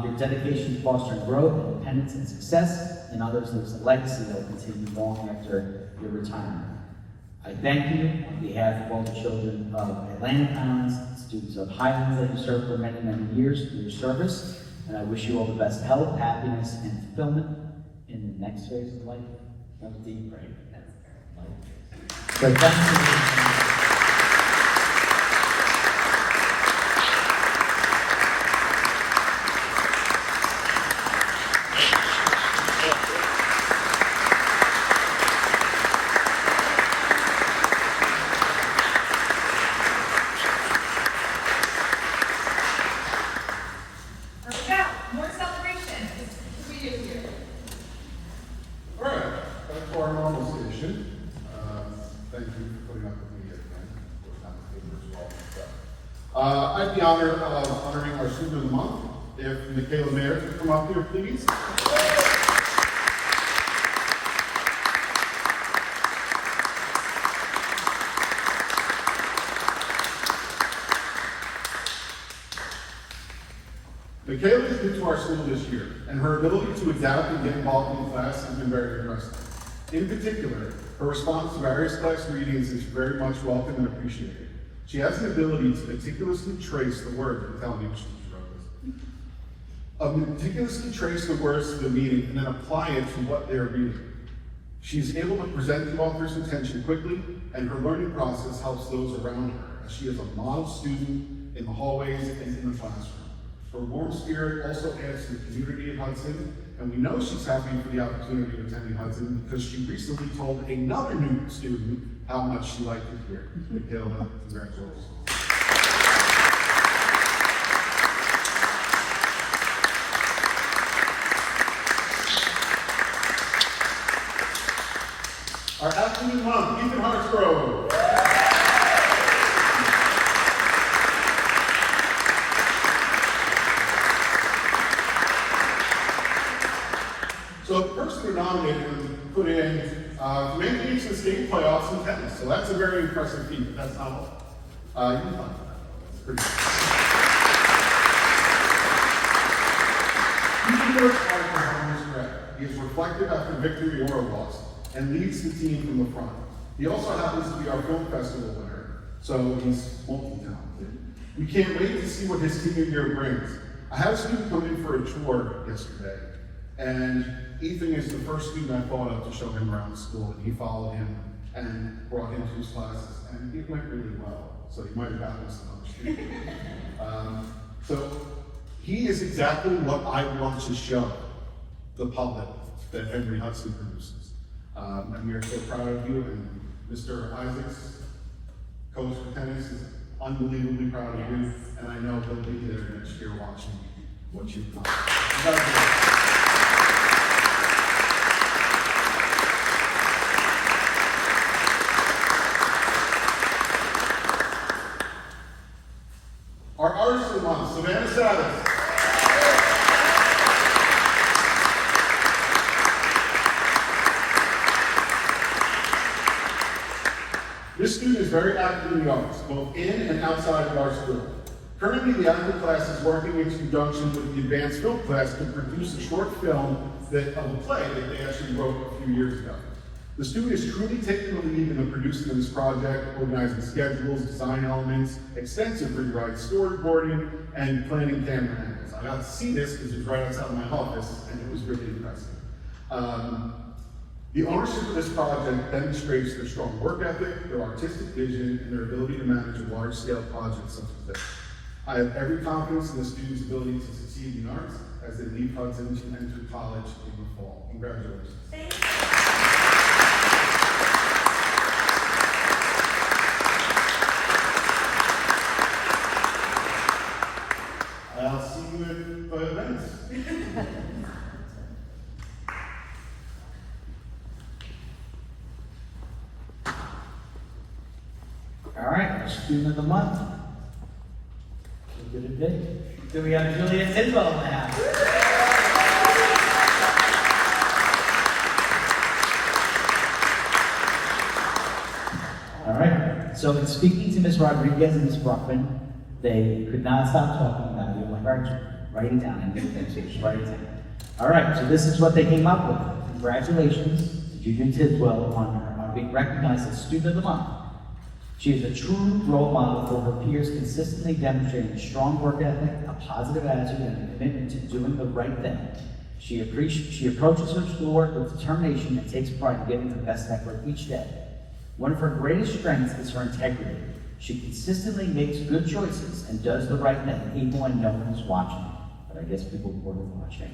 Your dedication to fostering growth, independence, and success in others leaves a legacy that will continue long after your retirement. I thank you on behalf of all the children of Atlantic Highlands, students of Highlands that you served for many, many years for your service, and I wish you all the best health, happiness, and fulfillment in the next phase of life. That was deep, right? So thank you. I have the honor of honoring our student of the month. If Michaela Mayer could come up here, please. Michaela is new to our school this year, and her ability to adapt and get involved in class has been very impressive. In particular, her response to various class readings is very much welcome and appreciated. She has an ability to meticulously trace the words, I'm telling you, she wrote this. Meticulously trace the words to the meaning and then apply it to what they're reading. She is able to present the author's intention quickly, and her learning process helps those around her, as she is a model student in the hallways and in the classroom. Her warm spirit also adds to the community of Hudson, And we know she's happy for the opportunity of attending Hudson because she recently told another new student how much she liked it here. Michaela, congratulations. Our athlete of the month, Ethan Hartsgrove. So the person who nominated put in making it to the state playoffs in tennis. So that's a very impressive feat, but that's not all. You can find that. It's pretty good. Ethan works hard for home is correct. He is reflective after victory or a loss and leads the team from the front. He also happens to be our film festival winner, so he's multi-talented. We can't wait to see what his senior year brings. I had a student come in for a tour yesterday, and Ethan is the first student I thought of to show him around the school, and he followed him and brought him to his classes, and it went really well. So he might have gotten us another student. So he is exactly what I want to show the public that Henry Hudson produces. And we are so proud of you, and Mr. Isaacs, coach for tennis, is unbelievably proud of you, and I know he'll be there next year watching what you've done. Our artist of the month, Savannah Savage. This student is very active in the arts, both in and outside of our school. Currently, the acting class is working in conjunction with the advanced film class to produce a short film of a play that they actually wrote a few years ago. The student is truly taking the lead in the producing of this project, organizing schedules, design elements, extensive rewrites, storyboarding, and planning camera angles. I got to see this because it was right outside of my office, and it was really impressive. The ownership of this project demonstrates their strong work ethic, their artistic vision, and their ability to manage a large-scale project such as this. I have every confidence in the students' ability to succeed in arts as they leave Hudson to enter college in the fall. Congratulations. Thank you. I'll see you at the events. All right, our student of the month. Look at it be. Do we have Juliet Tidwell in the house? All right, so in speaking to Ms. Rodriguez and Ms. Bruckman, they could not stop talking about you. I'm like, write it down and get things, so just write it down. All right, so this is what they came up with. Congratulations to Juliet Tidwell on being recognized as Student of the Month. She is a true role model for her peers, consistently demonstrating strong work ethic, a positive attitude, and a commitment to doing the right thing. She approaches her schoolwork with determination and takes pride in giving her best effort each day. One of her greatest strengths is her integrity. She consistently makes good choices and does the right thing, even when no one is watching. But I guess people were watching.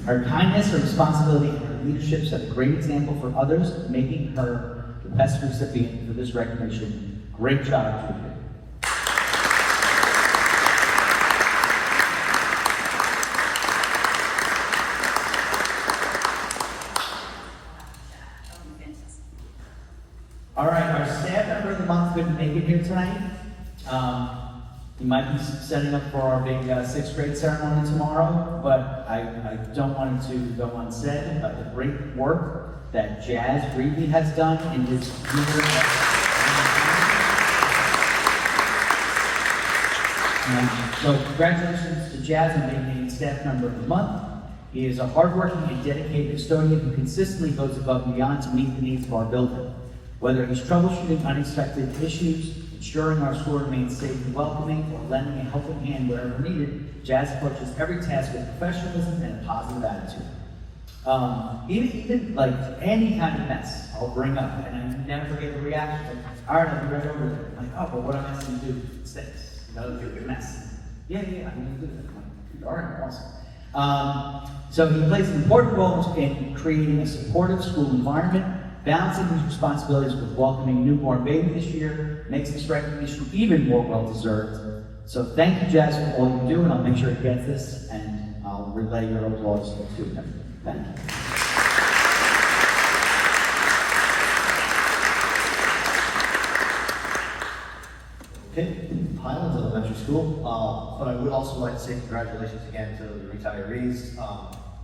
Her kindness, her responsibility, and her leadership set a great example for others, making her the best recipient for this recognition. Great job, Julia. All right, our staff member of the month couldn't make it here tonight. You might be setting up for our big 6th grade ceremony tomorrow, but I don't want it to go unsaid about the great work that Jazz Reedy has done in his year. So congratulations to Jazz on being named Staff Member of the Month. He is a hardworking and dedicated custodian who consistently goes above and beyond to meet the needs of our building. Whether he's troubleshooting unexpected issues, ensuring our school remains safe and welcoming, or lending a helping hand wherever needed, Jazz approaches every task with professionalism and a positive attitude. Even like any kind of mess, I'll bring up, and I never forget the reaction. All right, I'll be right over there. I'm like, oh, but what am I supposed to do? It's this. You know, it's a mess. Yeah, I can do that. I'm like, all right, awesome. So he plays an important role in creating a supportive school environment, balancing these responsibilities with welcoming a newborn baby this year, makes this recognition even more well-deserved. So thank you, Jazz, for all you do, and I'll make sure he gets this, and I'll relay your applause to him. Thank you. Okay, Highlands Elementary School, but I would also like to say congratulations again to the retirees.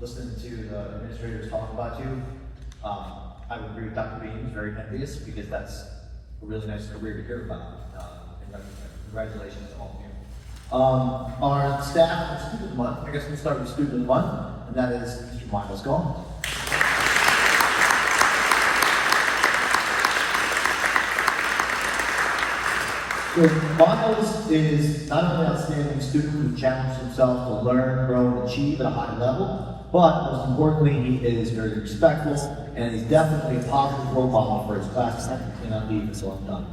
Listening to the administrators talk about you, I would agree with Dr. Bean, very envious, because that's a really nice career to hear about. Congratulations to all of you. Our staff of Student of the Month, I guess we'll start with Student of the Month, and that is Mr. Miles Gone. So Miles is not only an outstanding student who challenged himself to learn, grow, and achieve at a high level, but most importantly, he is very respectful, and he's definitely a positive role model for his class. I cannot leave until I'm done.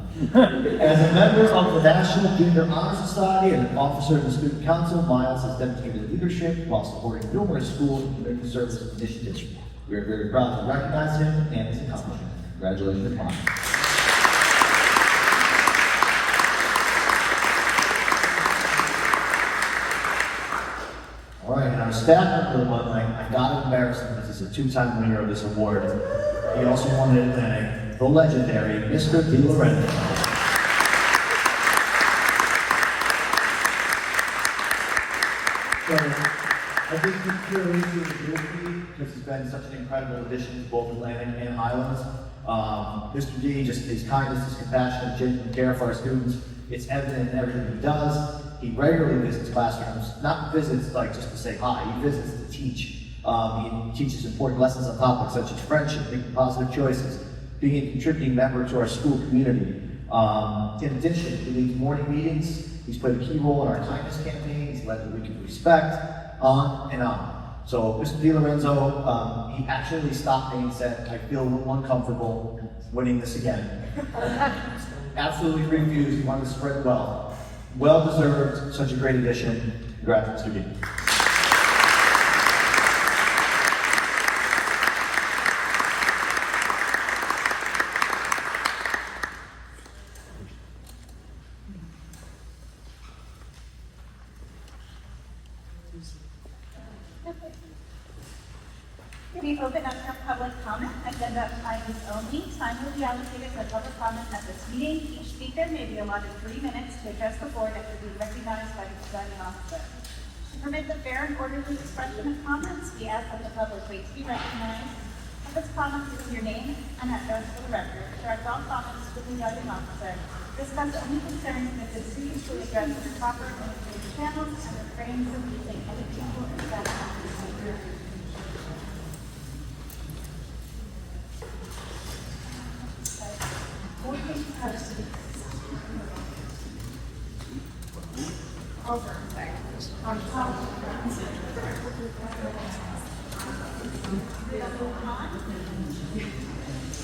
As a member of the National Junior Honor Society and an officer of the Student Council, Miles has demonstrated leadership while supporting numerous school and community service initiatives. We are very proud to recognize him and his accomplishments. Congratulations, Miles. All right, and our staff member of the month, I gotta embarrass him because he's a two-time winner of this award. He also won in Atlantic, the legendary Mr. Di Lorenzo. So, I think he's curious to the group because he's been such an incredible addition to both Atlantic and Highlands. Mr. D, just his kindness, his compassion, genuine care for our students, it's evident in everything he does. He regularly visits classrooms, not visits like just to say hi, he visits to teach. He teaches important lessons on topics such as friendship, making positive choices, being a contributing member to our school community. In addition, he leads morning meetings, he's played a key role in our kindness campaign, he's led the Week of Respect, on and on. So Mr. Di Lorenzo, he actually stopped me and said, I feel a little uncomfortable winning this again. Absolutely refused, he wanted to spread it well. Well deserved, such a great addition. Congrats, Mr. D. We open up for public comment. Agenda items only. Time will be allocated for public comment at this meeting. Each speaker may be allotted 3 minutes to address the board after being recognized by the presiding officer. To permit the fair and orderly expression of comments, we ask that the public wait to be recognized. Public comments give your name and address for the record. Direct all comments to the presiding officer. Discuss only concerns that the city should address in the proper communication channels and refrain from using other people or staff.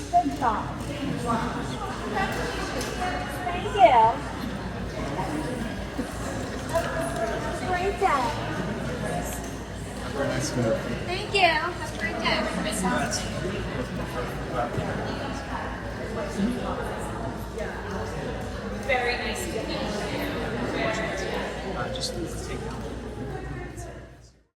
Good job. Thank you. Great day. Thank you. Have a great day. Very nice to meet you. Just take